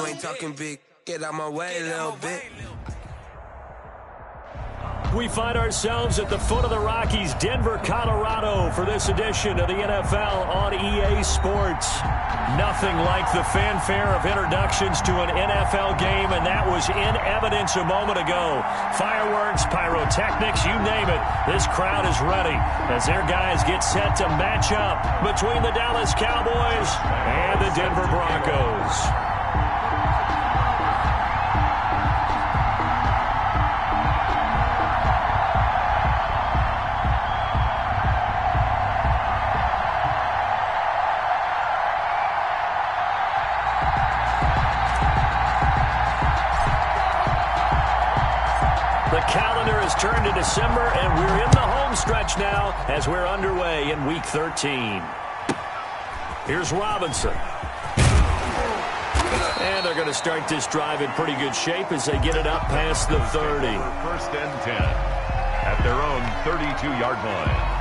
ain't talking big. Get out my way a little bit. We find ourselves at the foot of the Rockies, Denver, Colorado, for this edition of the NFL on EA Sports. Nothing like the fanfare of introductions to an NFL game, and that was in evidence a moment ago. Fireworks, pyrotechnics, you name it. This crowd is ready as their guys get set to match up between the Dallas Cowboys and the Denver Broncos. Turned to December, and we're in the home stretch now as we're underway in Week 13. Here's Robinson. And they're going to start this drive in pretty good shape as they get it up past the 30. First and 10 at their own 32-yard line.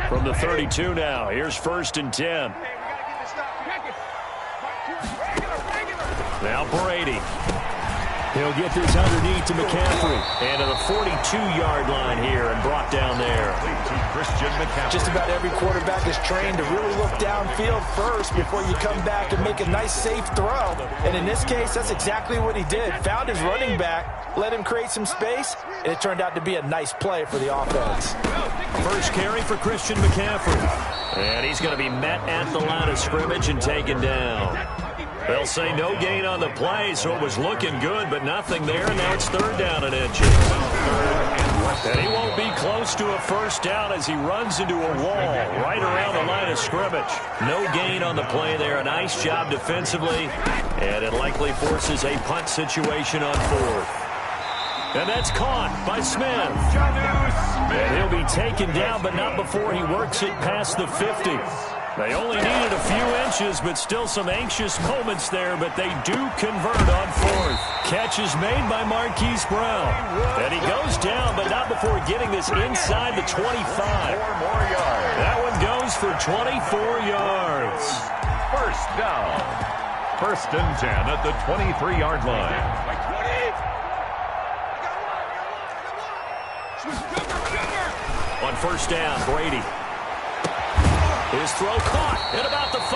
From the 32 now, here's first and 10. Now Brady. He'll get this underneath to McCaffrey. And to the 42-yard line here and brought down there. Just about every quarterback is trained to really look downfield first before you come back and make a nice, safe throw. And in this case, that's exactly what he did. Found his running back, let him create some space, and it turned out to be a nice play for the offense. First carry for Christian McCaffrey. And he's going to be met at the line of scrimmage and taken down. They'll say no gain on the play, so it was looking good, but nothing there, and now it's third down and inches. And he won't be close to a first down as he runs into a wall right around the line of scrimmage. No gain on the play there. A nice job defensively, and it likely forces a punt situation on fourth. And that's caught by Smith. And he'll be taken down, but not before he works it past the 50. They only needed a few inches, but still some anxious moments there, but they do convert on fourth. Catch is made by Marquise Brown. And he goes down, but not before getting this inside the 25. That one goes for 24 yards. First down. First and 10 at the 23-yard line. On first down, Brady. His throw caught at about the 5.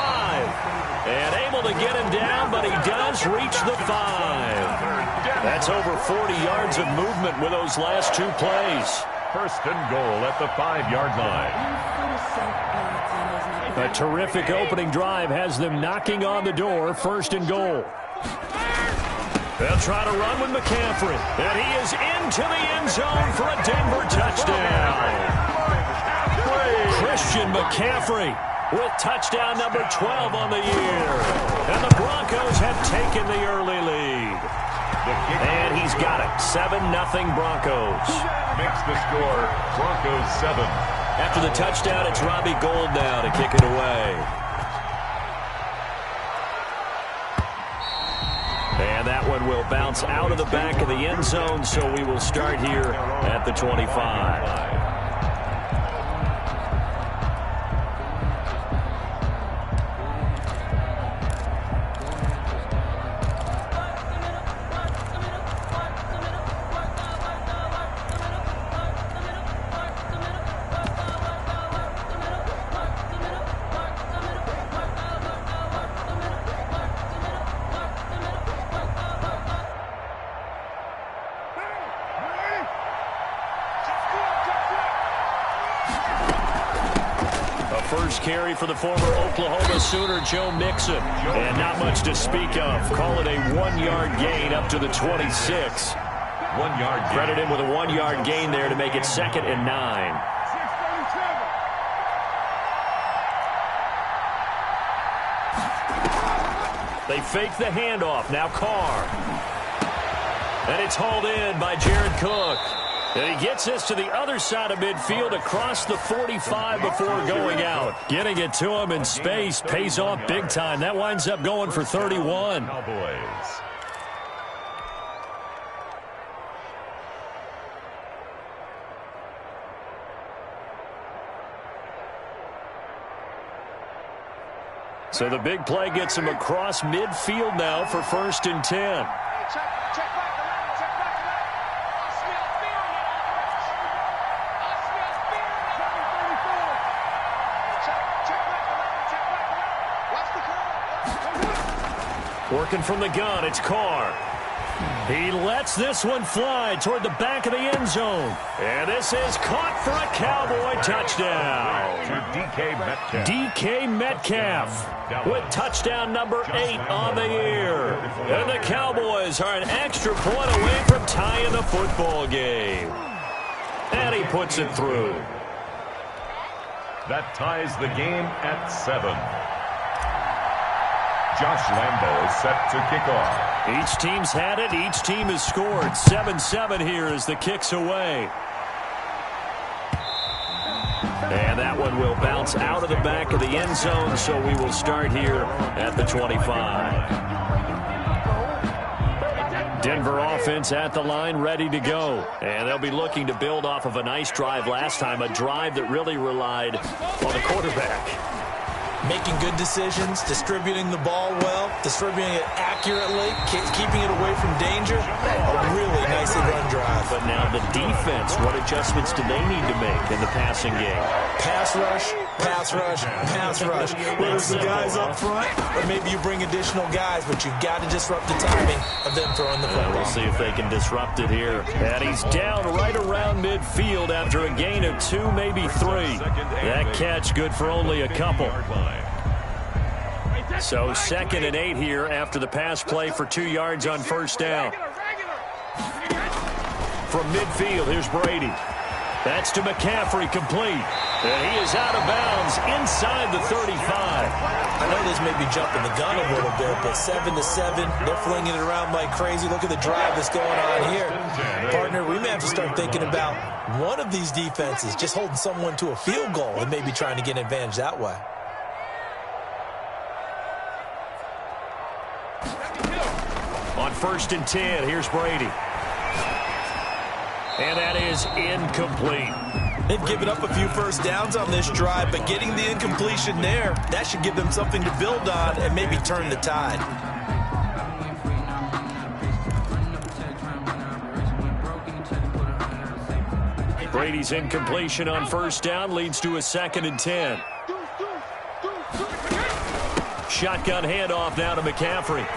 And able to get him down, but he does reach the 5. That's over 40 yards of movement with those last two plays. First and goal at the 5-yard line. A terrific opening drive has them knocking on the door. First and goal. They'll try to run with McCaffrey. And he is into the end zone for a Denver touchdown. Christian McCaffrey with touchdown number 12 on the year. And the Broncos have taken the early lead. And he's got it. 7-0 Broncos. Makes the score Broncos 7. After the touchdown, it's Robbie Gould now to kick it away. And that one will bounce out of the back of the end zone, so we will start here at the 25. First carry for the former Oklahoma Sooner, Joe Mixon. And not much to speak of. Call it a 1-yard gain up to the 26. 1 yard gain. Credit him with a 1-yard gain there to make it 2nd and 9. They fake the handoff. Now Carr. And it's hauled in by Jared Cook. And he gets this to the other side of midfield across the 45 before going out. Getting it to him in space pays off big time. That winds up going for 31. Cowboys. So the big play gets him across midfield now for 1st and 10. Working from the gun, it's Carr. He lets this one fly toward the back of the end zone. And this is caught for a Cowboy touchdown. DK Metcalf with touchdown number 8 on the year. And the Cowboys are an extra point away from tying the football game. And he puts it through. That ties the game at 7. Josh Lambo is set to kick off. Each team's had it. Each team has scored. 7-7 here as the kick's away. And that one will bounce out of the back of the end zone, so we will start here at the 25. Denver offense at the line, ready to go. And they'll be looking to build off of a nice drive last time, a drive that really relied on the quarterback. Making good decisions, distributing the ball well, distributing it accurately, keeping it away from danger. A really nicely run drive. But now the defense, what adjustments do they need to make in the passing game? Pass rush, pass rush, pass rush. Whether it's the guys up front, or maybe you bring additional guys, but you've got to disrupt the timing of them throwing the football. We'll see if they can disrupt it here. And he's down right around midfield after a gain of 2, maybe 3. That catch good for only a couple. So 2nd and 8 here after the pass play for 2 yards on 1st down. From midfield, here's Brady. That's to McCaffrey, complete. And he is out of bounds inside the 35. I know this may be jumping the gun a little bit, but 7-7, they're flinging it around like crazy. Look at the drive that's going on here. Partner, we may have to start thinking about one of these defenses just holding someone to a field goal and maybe trying to get an advantage that way. On 1st and 10, here's Brady. And that is incomplete. They've given up a few first downs on this drive, but getting the incompletion there, that should give them something to build on and maybe turn the tide. Brady's incompletion on 1st down leads to a 2nd and 10. Shotgun handoff now to McCaffrey.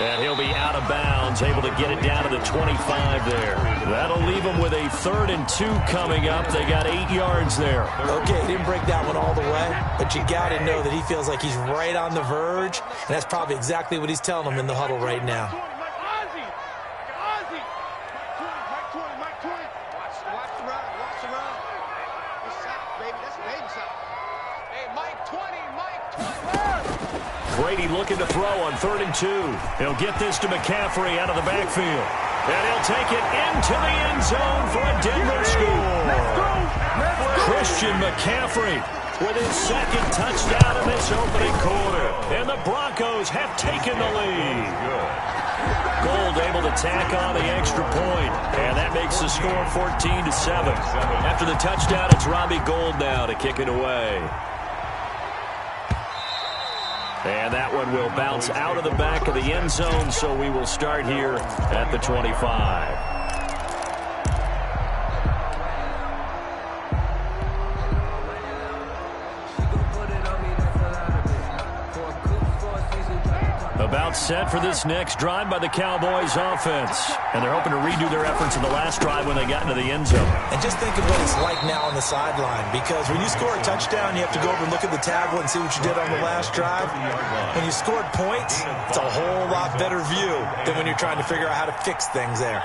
And he'll be out of bounds, able to get it down to the 25 there. That'll leave them with a 3rd and 2 coming up. They got 8 yards there. Okay, didn't break that one all the way, but you got to know that he feels like he's right on the verge, and that's probably exactly what he's telling them in the huddle right now. Brady looking to throw on 3rd and 2. He'll get this to McCaffrey out of the backfield. And he'll take it into the end zone for a Denver score. Christian McCaffrey with his 2nd touchdown in this opening quarter. And the Broncos have taken the lead. Gold able to tack on the extra point. And that makes the score 14-7. After the touchdown, it's Robbie Gould now to kick it away. And that one will bounce out of the back of the end zone, so we will start here at the 25. About set for this next drive by the Cowboys offense. And they're hoping to redo their efforts in the last drive when they got into the end zone. And just think of what it's like now on the sideline, because when you score a touchdown, you have to go over and look at the tablet and see what you did on the last drive. When you scored points, it's a whole lot better view than when you're trying to figure out how to fix things there.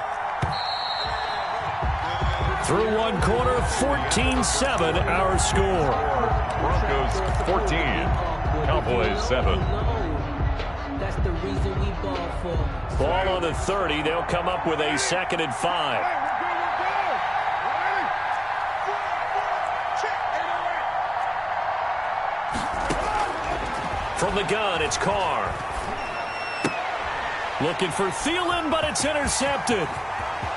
Through one quarter, 14-7 our score. Broncos 14, Cowboys 7. That's the reason we ball for. Ball on the 30. They'll come up with a 2nd and 5. From the gun, it's Carr. Looking for Thielen, but it's intercepted.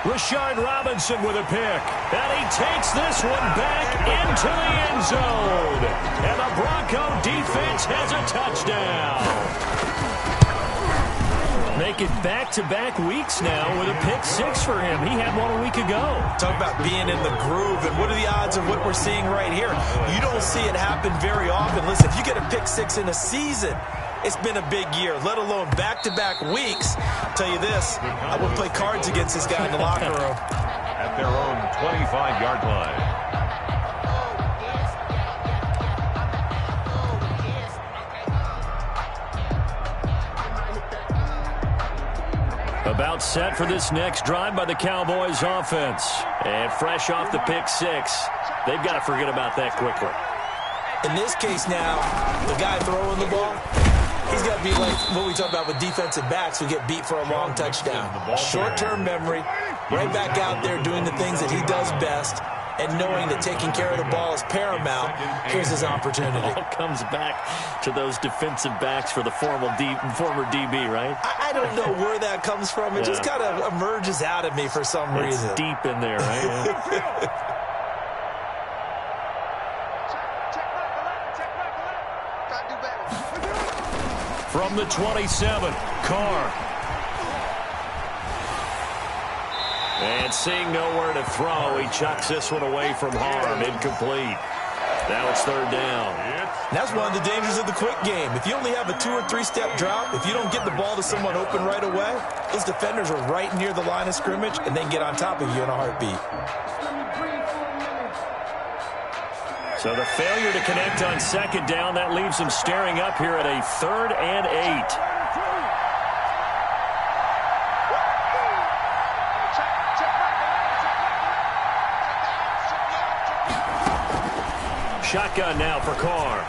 Rashard Robinson with a pick. And he takes this one back into the end zone. And the Bronco defense has a touchdown. Make it back-to-back weeks now with a pick six for him. He had one a week ago. Talk about being in the groove, and what are the odds of what we're seeing right here? You don't see it happen very often. Listen, if you get a pick six in a season, it's been a big year, let alone back-to-back weeks. I'll tell you this, I would play cards against this guy in the locker room. At their own 25-yard line. About set for this next drive by the Cowboys offense. And fresh off the pick six, they've got to forget about that quickly. In this case now, the guy throwing the ball, he's got to be like what we talk about with defensive backs who get beat for a long touchdown. Short-term memory, right back out there doing the things that he does best, and knowing that taking care of the ball is paramount. Here's his opportunity. It all comes back to those defensive backs for the former DB, right? I don't know where that comes from. It just kind of emerges out of me for some reason. It's deep in there, right? Yeah. From the 27, Carr. And seeing nowhere to throw, he chucks this one away from harm. Incomplete. Now it's third down. That's one of the dangers of the quick game. If you only have a 2- or 3-step drop, if you don't get the ball to someone open right away, those defenders are right near the line of scrimmage, and they can get on top of you in a heartbeat. So the failure to connect on second down, that leaves them staring up here at a 3rd and 8. Shotgun now for Carr.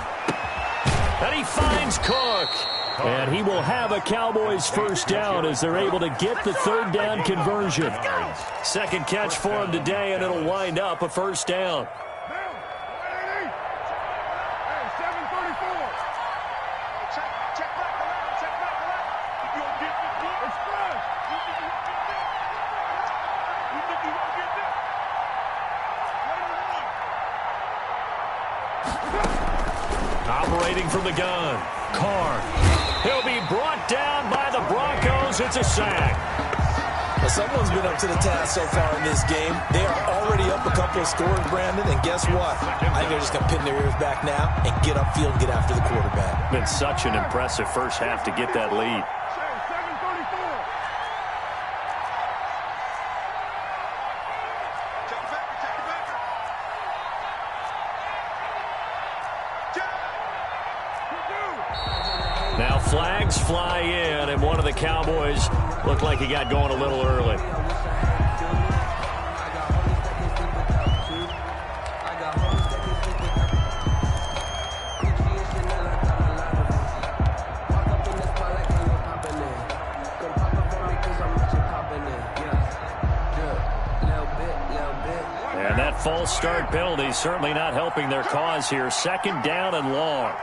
And he finds Cook. And he will have a Cowboys first down as they're able to get the 3rd down conversion. Second catch for him today, and it'll wind up a first down. Operating from the gun, Carr. He'll be brought down by the Broncos. It's a sack. Well, someone's been up to the task so far in this game. They are already up a couple of scores, Brandon, and guess what? I think they're just going to pin their ears back now and get upfield and get after the quarterback. Been such an impressive first half to get that lead. Now flags fly in, and one of the Cowboys looked like he got going a little early. And that false start penalty certainly not helping their cause here. 2nd down and long.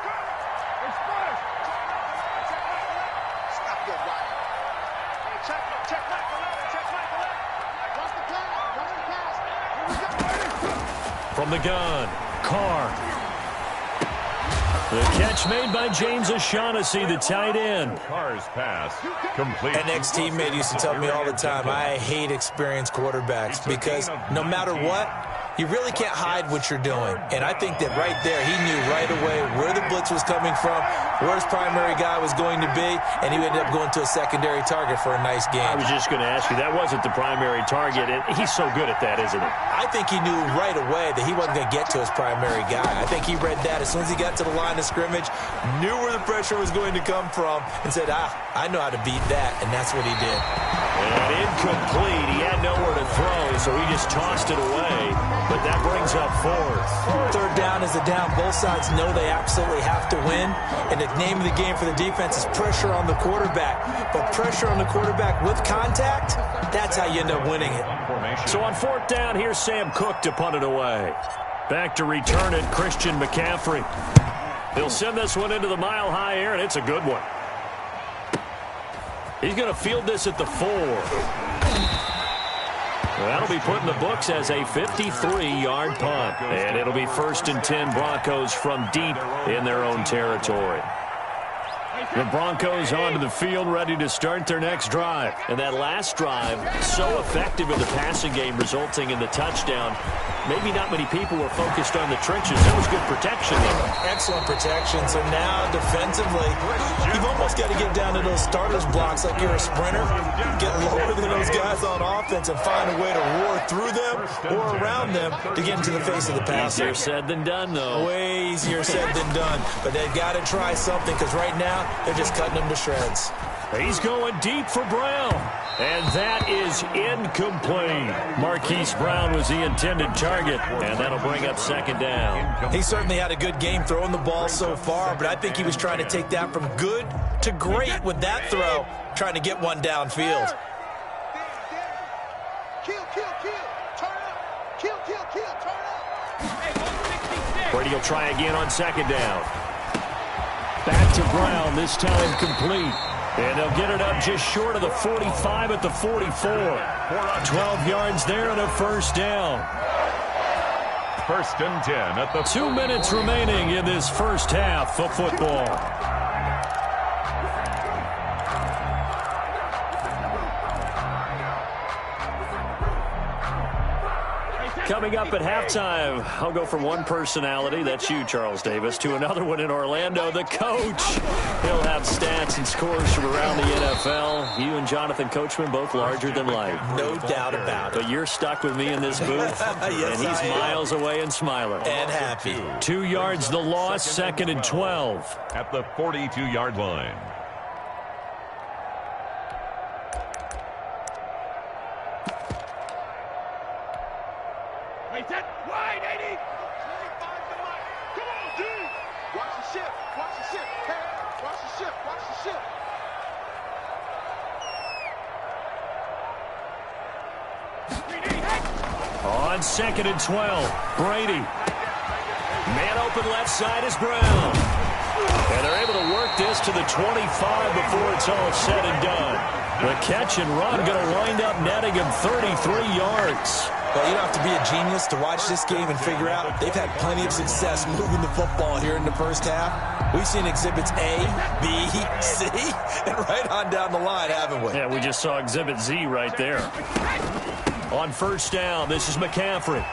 From the gun, Carr. The catch made by James O'Shaughnessy, the tight end. Carr's pass complete. An ex-teammate used to tell me all the time, I hate experienced quarterbacks because no matter what, you really can't hide what you're doing. And I think that right there, he knew right away where the blitz was coming from, where his primary guy was going to be, and he ended up going to a secondary target for a nice game. I was just going to ask you, that wasn't the primary target, and he's so good at that, isn't he? I think he knew right away that he wasn't going to get to his primary guy. I think he read that as soon as he got to the line of scrimmage, knew where the pressure was going to come from, and said, I know how to beat that, and that's what he did. And incomplete. He had nowhere to throw, so he just tossed it away. But that brings up 4th. 3rd down is a down. Both sides know they absolutely have to win. And the name of the game for the defense is pressure on the quarterback. But pressure on the quarterback with contact, that's how you end up winning it. So on 4th down, here's Sam Cook to punt it away. Back to return it, Christian McCaffrey. He'll send this one into the mile-high air, and it's a good one. He's going to field this at the 4. That'll be put in the books as a 53-yard punt. And it'll be 1st and 10 Broncos from deep in their own territory. The Broncos onto the field, ready to start their next drive. And that last drive, so effective in the passing game, resulting in the touchdown. Maybe not many people were focused on the trenches. There was good protection there. Excellent protection. So now, defensively, you've almost got to get down to those starters blocks like you're a sprinter. Get lower than those guys on offense and find a way to roar through them or around them to get into the face of the passer. Easier said than done, though. Way easier said than done. But they've got to try something because right now, they're just cutting them to shreds. He's going deep for Brown. And that is incomplete. Marquise Brown was the intended target, and that'll bring up 2nd down. He certainly had a good game throwing the ball so far, but I think he was trying to take that from good to great with that throw, trying to get one downfield. Brady will try again on 2nd down. Back to Brown, this time complete. And they'll get it up just short of the 45 at the 44. 12 yards there and a 1st down. 1st and 10 at the 2 minutes remaining in this first half of football. Coming up at halftime, I'll go from one personality, that's you, Charles Davis, to another one in Orlando, the coach. He'll have stats and scores from around the NFL. You and Jonathan Coachman both larger than life. No doubt about it. But you're stuck with me in this booth, yes, and he's miles away and smiling. And happy. 2 yards the loss, 2nd and 12. at the 42-yard line. Wide, 80. 25 to Mike. Come on, dude. Watch the shift. Watch the shift. Hey, watch the shift. Watch the shift. On 2nd and 12, Brady. Man open left side is Brown. And they're able to work this to the 25 before it's all said and done. The catch and run going to wind up netting him 33 yards. Well, you don't have to be a genius to watch this game and figure out they've had plenty of success moving the football here in the first half. We've seen exhibits A, B, C, and right on down the line, haven't we? Yeah, we just saw exhibit Z right there. On 1st down, this is McCaffrey.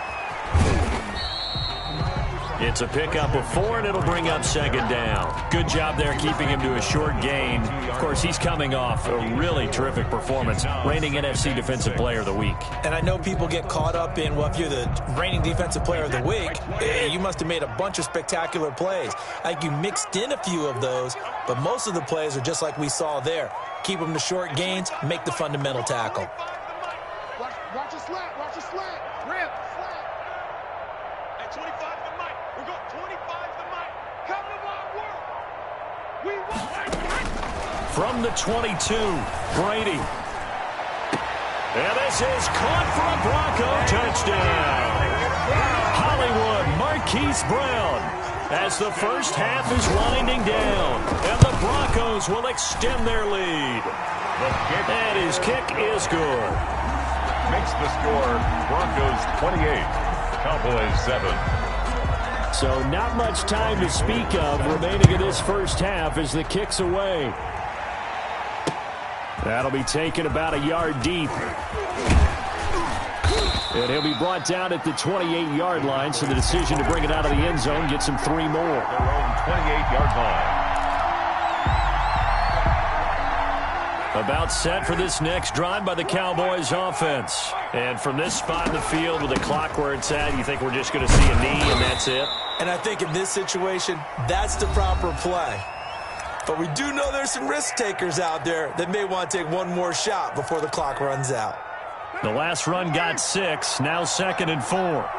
It's a pickup of 4, and it'll bring up 2nd down. Good job there keeping him to a short gain. Of course, he's coming off a really terrific performance, reigning NFC Defensive Player of the Week. And I know people get caught up in, well, if you're the reigning Defensive Player of the Week, you must have made a bunch of spectacular plays. I think you mixed in a few of those, but most of the plays are just like we saw there. Keep them to short gains, make the fundamental tackle. Watch your slant. Watch your slant. Rip. Slant. At 25 to Mike. We're going 25 to Mike. Come to my work. We want. From the 22, Brady. And this is caught for a Bronco touchdown. Hollywood, Marquise Brown. As the first half is winding down, and the Broncos will extend their lead. And his kick is good. Makes the score Broncos 28, Cowboys 7. So not much time to speak of remaining in this first half as the kick's away. That'll be taken about a yard deep. And he'll be brought down at the 28-yard line, so the decision to bring it out of the end zone gets him 3 more. Their own 28-yard line. About set for this next drive by the Cowboys offense. And from this spot in the field with the clock where it's at, you think we're just going to see a knee and that's it? And I think in this situation, that's the proper play. But we do know there's some risk takers out there that may want to take one more shot before the clock runs out. The last run got 6, now 2nd and 4.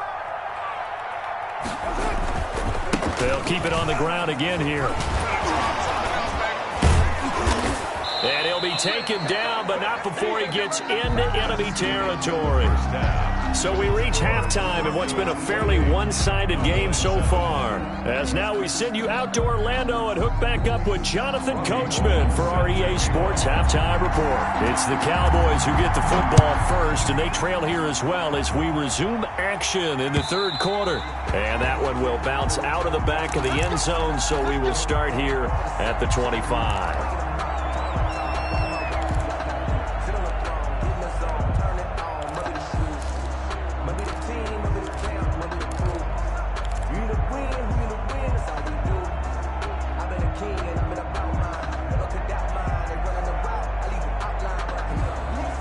They'll keep it on the ground again here. And he'll be taken down, but not before he gets into enemy territory. So we reach halftime in what's been a fairly one-sided game so far. As now we send you out to Orlando and hook back up with Jonathan Coachman for our EA Sports Halftime Report. It's the Cowboys who get the football first, and they trail here as well as we resume action in the third quarter. And that one will bounce out of the back of the end zone, so we will start here at the 25.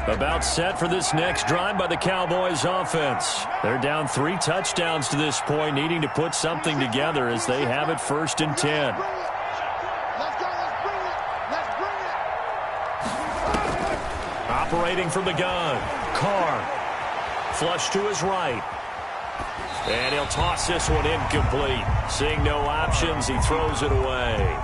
About set for this next drive by the Cowboys offense. They're down 3 touchdowns to this point, needing to put something together as they have it 1st and 10. Operating from the gun, Carr. Flush to his right. And he'll toss this one incomplete. Seeing no options, he throws it away.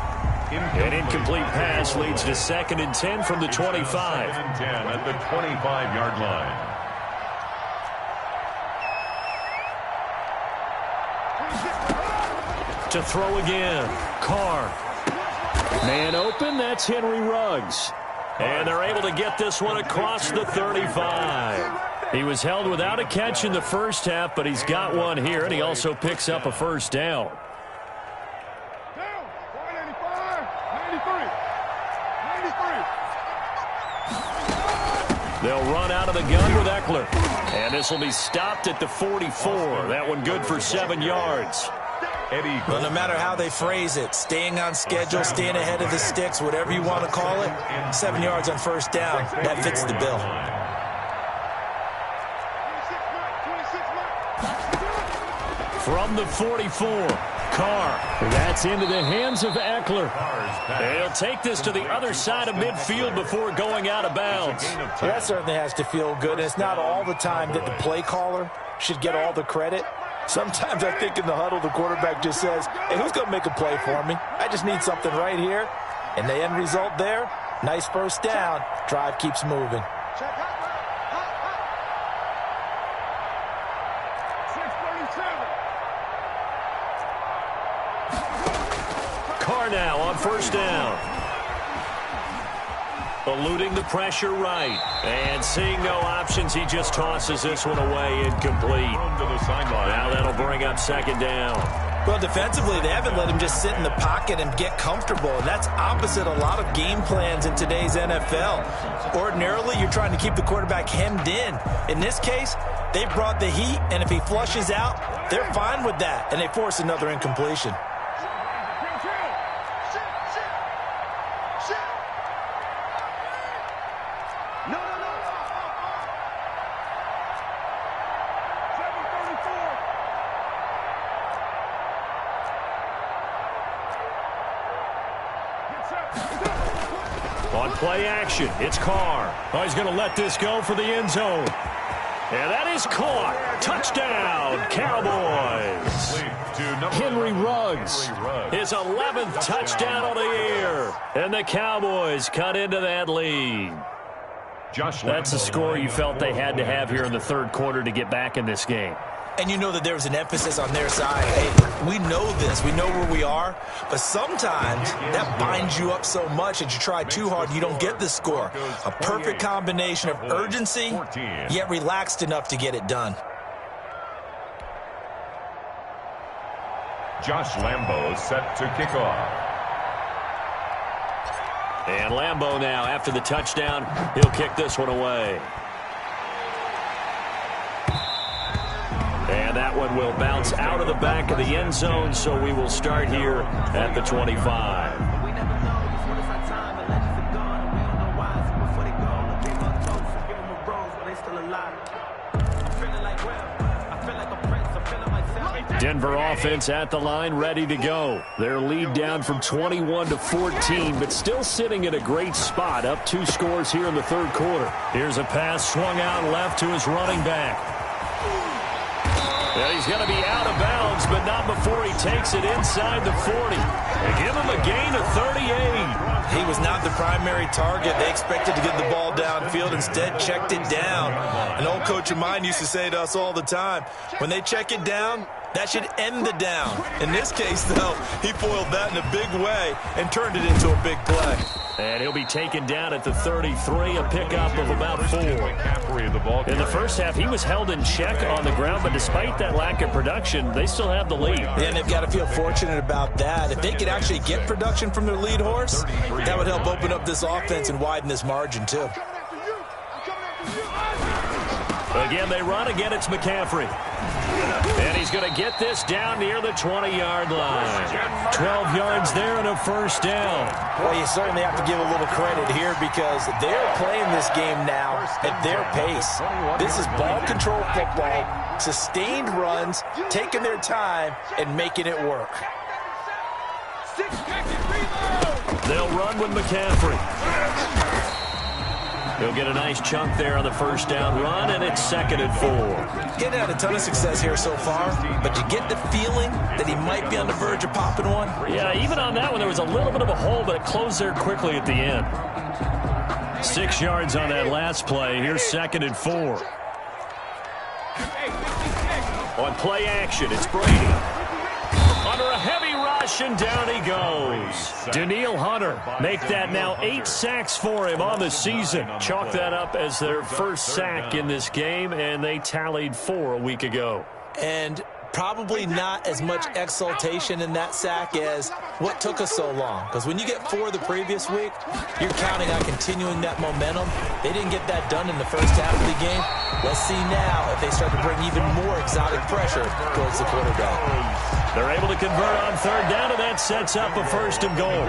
An incomplete pass leads to 2nd and 10 from the 25. 2nd and 10 at the 25-yard line. To throw again, Carr. Man open, that's Henry Ruggs. And they're able to get this one across the 35. He was held without a catch in the first half, but he's got one here, and he also picks up a first down. They'll run out of the gun with Eckler. And this will be stopped at the 44. That one good for 7 yards. Well, no matter how they phrase it, staying on schedule, staying ahead of the sticks, whatever you want to call it, 7 yards on first down, that fits the bill. From the 44, Carr. That's into the hands of Eckler. He'll take this to the other side of midfield before going out of bounds. That certainly has to feel good, and it's not all the time that the play caller should get all the credit. Sometimes I think in the huddle, the quarterback just says, hey, who's going to make a play for me? I just need something right here. And the end result there, nice first down. Drive keeps moving. Carr now on first down. Eluding the pressure right. And seeing no options, he just tosses this one away incomplete. Now that'll bring up 2nd down. Well, defensively, they haven't let him just sit in the pocket and get comfortable. And that's opposite a lot of game plans in today's NFL. Ordinarily, you're trying to keep the quarterback hemmed in. In this case, they brought the heat, and if he flushes out, they're fine with that. And they force another incompletion. On play action, it's Carr. Oh, he's going to let this go for the end zone. And that is caught. Touchdown, Cowboys. Henry Ruggs, his 11th touchdown of the year. And the Cowboys cut into that lead. That's the score you felt they had to have here in the third quarter to get back in this game. And you know that there's an emphasis on their side. Hey, we know this. We know where we are. But sometimes that binds you up so much that you try too hard, you don't get the score. A perfect combination of urgency, yet relaxed enough to get it done. Josh Lambo set to kick off. And Lambo now, after the touchdown, he'll kick this one away. And that one will bounce out of the back of the end zone, so we will start here at the 25. Denver offense at the line, ready to go. Their lead down from 21 to 14, but still sitting at a great spot, up 2 scores here in the third quarter. Here's a pass swung out left to his running back. And he's going to be out of bounds yards, but not before he takes it inside the 40. They give him a gain of 38. He was not the primary target. They expected to get the ball downfield. Instead, checked it down. An old coach of mine used to say to us all the time, when they check it down, that should end the down. In this case, though, he foiled that in a big way and turned it into a big play. And he'll be taken down at the 33, a pickup of about 4. In the first half, he was held in check on the ground, but despite that lack of production, they still have the lead. Yeah, and they've got to feel fortunate about that. If they could actually get production from their lead horse, that would help open up this offense and widen this margin, too. Again, they run. Again, it's McCaffrey. And he's going to get this down near the 20-yard line. 12 yards there and a first down. Well, you certainly have to give a little credit here because they're playing this game now at their pace. This is ball control football, sustained runs, taking their time, and making it work. They'll run with McCaffrey. He'll get a nice chunk there on the first down run, and it's 2nd and 4. Getting had a ton of success here so far, but you get the feeling that he might be on the verge of popping one. Yeah, even on that one, there was a little bit of a hole, but it closed there quickly at the end. 6 yards on that last play. Here's 2nd and 4. On play action, it's Brady. Under a heavy rush, and down he goes. Danielle Hunter make that now 8 sacks for him on the season. Chalk that up as their first sack in this game, and they tallied 4 a week ago. And probably not as much exultation in that sack as what took us so long. Because when you get 4 the previous week, you're counting on continuing that momentum. They didn't get that done in the first half of the game. Let's see now if they start to bring even more exotic pressure towards the quarterback. They're able to convert on 3rd down, and that sets up a 1st and goal.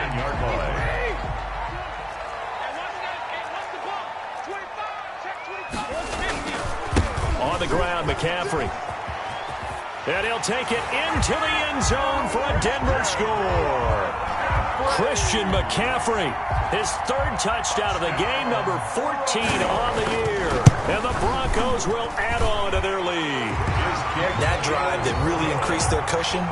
On the ground, McCaffrey. And he'll take it into the end zone for a Denver score. Christian McCaffrey, his 3rd touchdown of the game, number 14 on the year. And the Broncos will add on to their lead. That drive that really increased their cushion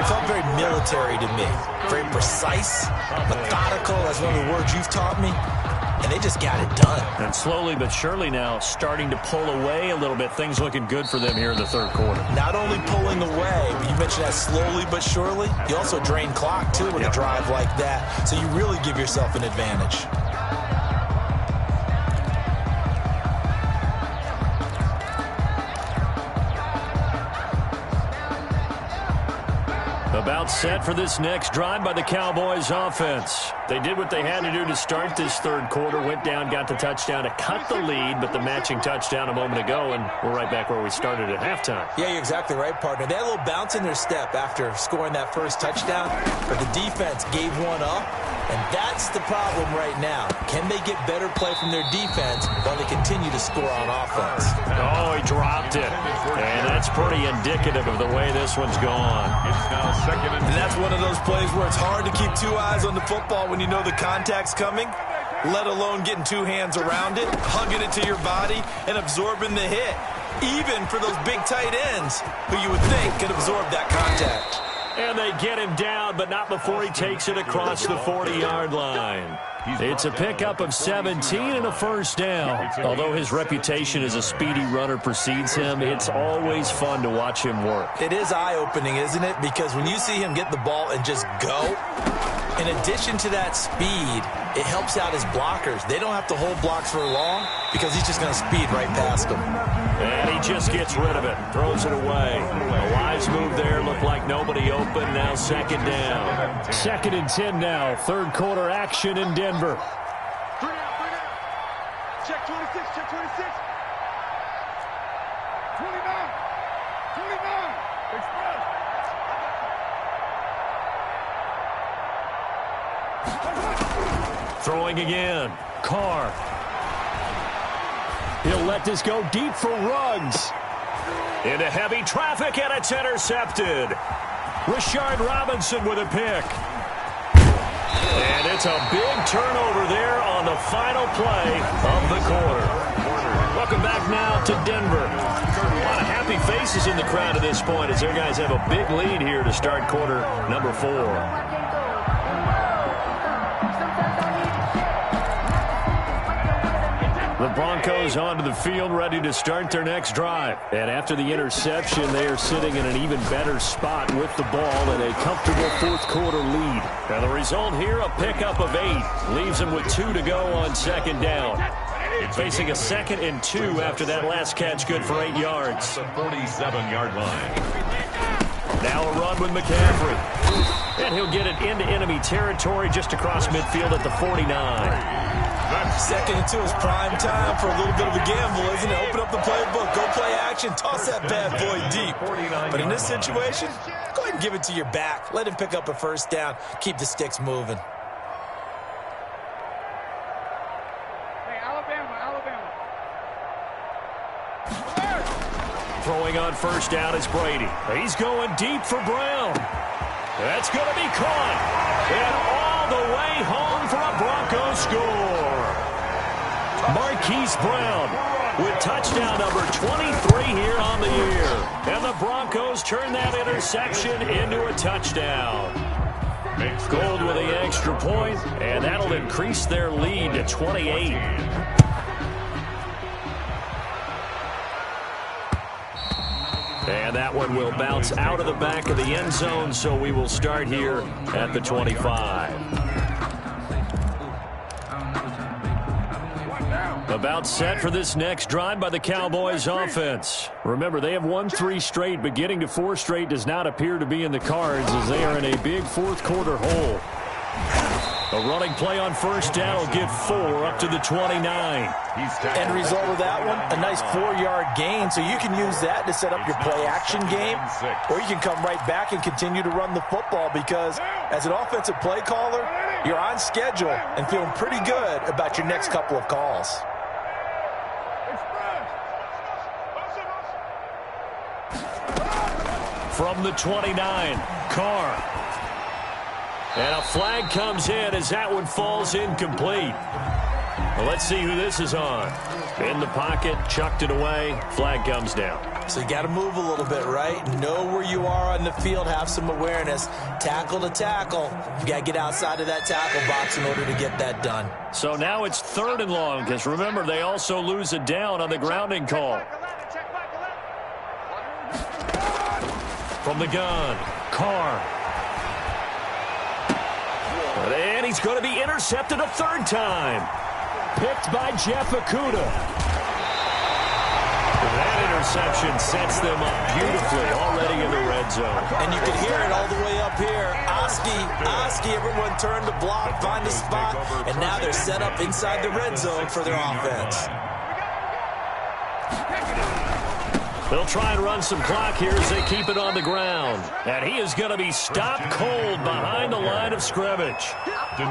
felt very military to me. Very precise, methodical, that's one of the words you've taught me. And they just got it done. And slowly but surely now starting to pull away a little bit. Things looking good for them here in the 3rd quarter. Not only pulling away, but you mentioned that slowly but surely. You also drain clock, too, in a drive like that. So you really give yourself an advantage. About set for this next drive by the Cowboys offense. They did what they had to do to start this 3rd quarter. Went down, got the touchdown to cut the lead, but the matching touchdown a moment ago, and we're right back where we started at halftime. Yeah, you're exactly right, partner. They had a little bounce in their step after scoring that first touchdown, but the defense gave one up, and that's the problem right now. Can they get better play from their defense while they continue to score on offense? Oh, he dropped it. And that's pretty indicative of the way this one's gone. It's now 2nd and 10. And that's one of those plays where it's hard to keep 2 eyes on the football when you know the contact's coming, let alone getting 2 hands around it, hugging it to your body, and absorbing the hit. Even for those big tight ends who you would think could absorb that contact. And they get him down, but not before he takes it across the 40-yard line. It's a pickup of 17 and a first down. Although his reputation as a speedy runner precedes him, it's always fun to watch him work. It is eye-opening, isn't it? Because when you see him get the ball and just go, in addition to that speed, it helps out his blockers. They don't have to hold blocks for long because he's just going to speed right past them. And he just gets rid of it, throws it away. A wise move there, looked like nobody open. Now 2nd down. 2nd and 10 now, 3rd quarter action in Denver. 3 down. Check 26, check 26. 29. Express. Throwing again. Carr. He'll let this go deep for Ruggs. Into heavy traffic, and it's intercepted. Rashard Robinson with a pick. And it's a big turnover there on the final play of the quarter. Welcome back now to Denver. A lot of happy faces in the crowd at this point as their guys have a big lead here to start quarter number 4. The Broncos onto the field, ready to start their next drive. And after the interception, they are sitting in an even better spot with the ball in a comfortable fourth-quarter lead. And the result here, a pickup of 8. Leaves them with 2 to go on second down. Facing a 2nd and 2 after that last catch, good for 8 yards. The 47-yard line. Now a run with McCaffrey. And he'll get it into enemy territory just across midfield at the 49. 2nd and 2 is prime time for a little bit of a gamble, isn't it? Open up the playbook, go play action, toss that bad boy deep. But in this situation, go ahead and give it to your back. Let him pick up a first down. Keep the sticks moving. Hey, Alabama. Throwing on first down is Brady. He's going deep for Brown. That's going to be caught. And all the way home for a Broncos score. Marquise Brown with touchdown number 23 here on the year. And the Broncos turn that interception into a touchdown. Gold with the extra point, and that'll increase their lead to 28. And that one will bounce out of the back of the end zone, so we will start here at the 25. About set for this next drive by the Cowboys offense. Remember, they have won 3 straight, but getting to 4 straight does not appear to be in the cards as they are in a big fourth-quarter hole. A running play on first down will give 4 up to the 29. End result of that one, a nice 4-yard gain, so you can use that to set up your play-action game, or you can come right back and continue to run the football because as an offensive play caller, you're on schedule and feeling pretty good about your next couple of calls. From the 29, Carr. And a flag comes in as that one falls incomplete. Well, let's see who this is on. In the pocket, chucked it away, flag comes down. So you got to move a little bit, right? Know where you are on the field, have some awareness. Tackle to tackle. You got to get outside of that tackle box in order to get that done. So now it's 3rd and long, because remember, they also lose a down on the grounding call. From the gun, Carr. And he's going to be intercepted a 3rd time. Picked by Jeff Okudah. That interception sets them up beautifully already in the red zone. And you can hear it all the way up here. Oski, everyone turned to block, find a spot, and now they're set up inside the red zone for their offense. They'll try and run some clock here as they keep it on the ground. And he is going to be stopped cold behind the line of scrimmage.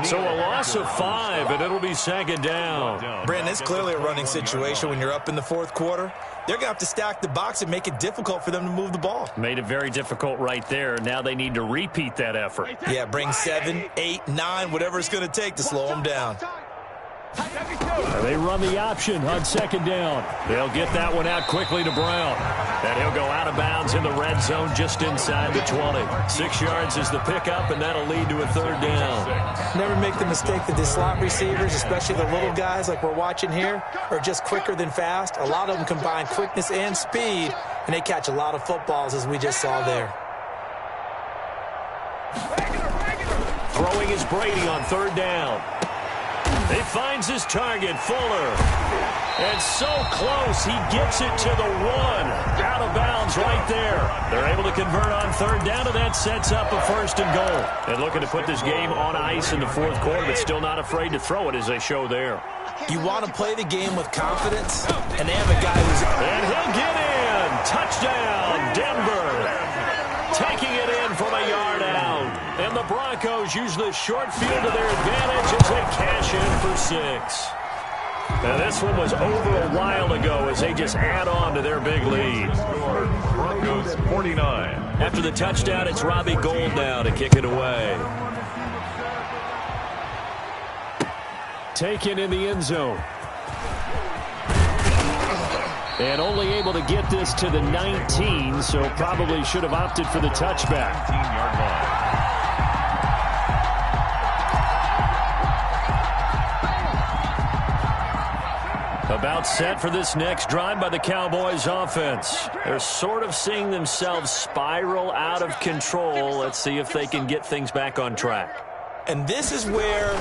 So a loss of 5, and it'll be 2nd down. Brandon, it's clearly a running situation when you're up in the 4th quarter. They're going to have to stack the box and make it difficult for them to move the ball. Made it very difficult right there. Now they need to repeat that effort. Yeah, bring 7, 8, 9, whatever it's going to take to slow them down. They run the option on 2nd down. They'll get that one out quickly to Brown. And he'll go out of bounds in the red zone just inside the 20. 6 yards is the pickup, and that'll lead to a 3rd down. Never make the mistake that the slot receivers, especially the little guys like we're watching here, are just quicker than fast. A lot of them combine quickness and speed, and they catch a lot of footballs, as we just saw there. Throwing is Brady on 3rd down. He finds his target, Fuller. And so close, he gets it to the 1. Out of bounds right there. They're able to convert on 3rd down, and that sets up a 1st and goal. And looking to put this game on ice in the 4th quarter, but still not afraid to throw it as they show there. You want to play the game with confidence, and they have a guy who's... And he'll get in. Touchdown, Denver. Taking it in from a yard out. And the Broncos use the short field to their advantage as they cash in for 6. Now this one was over a while ago as they just add on to their big lead. Broncos 49. After the touchdown, it's Robbie Gould now to kick it away. Taken in the end zone. And only able to get this to the 19, so probably should have opted for the touchback. 19-yard line. About set for this next drive by the Cowboys offense. They're sort of seeing themselves spiral out of control. Let's see if they can get things back on track. And this is where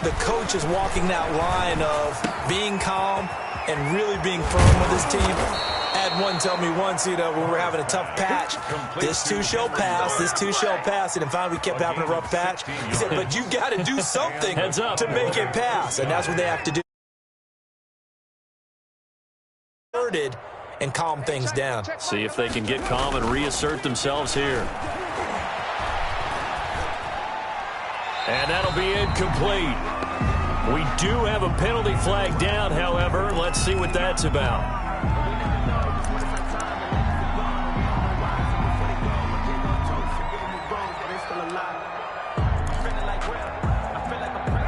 the coach is walking that line of being calm and really being firm with his team. I had one tell me once, when we were having a tough patch, this too shall pass, this too shall pass. And finally we kept having a rough patch. He said, but you got to do something to make it pass. And that's what they have to do. And calm things down. See if they can get calm and reassert themselves here. And that'll be incomplete. We do have a penalty flag down, however. Let's see what that's about.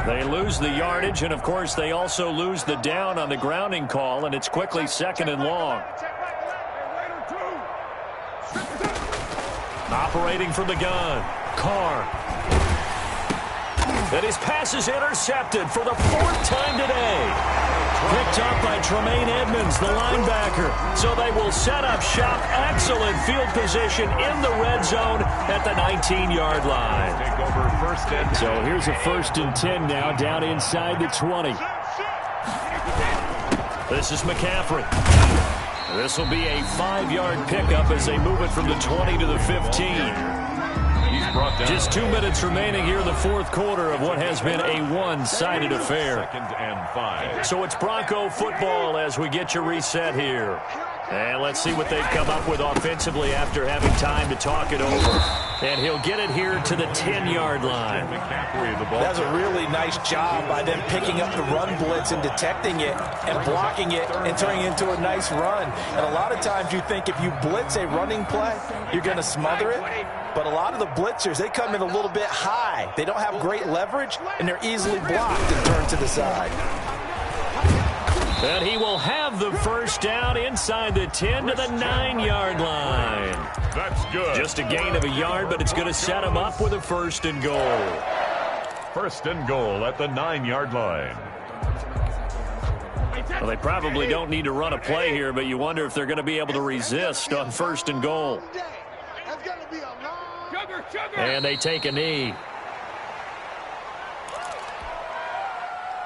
They lose the yardage, and of course they also lose the down on the grounding call, and it's quickly 2nd and long. Operating from the gun, Carr. And his pass is intercepted for the 4th time today. Picked up by Tremaine Edmonds, the linebacker. So they will set up shop. Excellent field position in the red zone at the 19-yard line. Take over 1st and 10. So here's a 1st and 10 now, down inside the 20. This is McCaffrey. This will be a 5-yard pickup as they move it from the 20 to the 15. Just 2 minutes remaining here in the 4th quarter of what has been a one-sided affair. 2nd and 5. So it's Bronco football as we get you reset here. And let's see what they've come up with offensively after having time to talk it over. And he'll get it here to the 10-yard line. That's a really nice job by them picking up the run blitz and detecting it and blocking it and turning it into a nice run. And a lot of times you think if you blitz a running play, you're going to smother it. But a lot of the blitzers, they come in a little bit high. They don't have great leverage, and they're easily blocked and turned to the side. And he will have the first down inside the 10 to the 9-yard line. That's good. Just a gain of a yard, but it's going to set him up with a 1st and goal. 1st and goal at the 9-yard line. Well, they probably don't need to run a play here, but you wonder if they're going to be able to resist on 1st and goal. And they take a knee.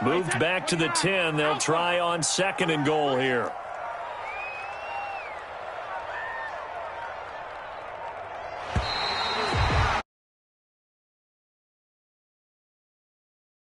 Moved back to the 10. They'll try on 2nd and goal here.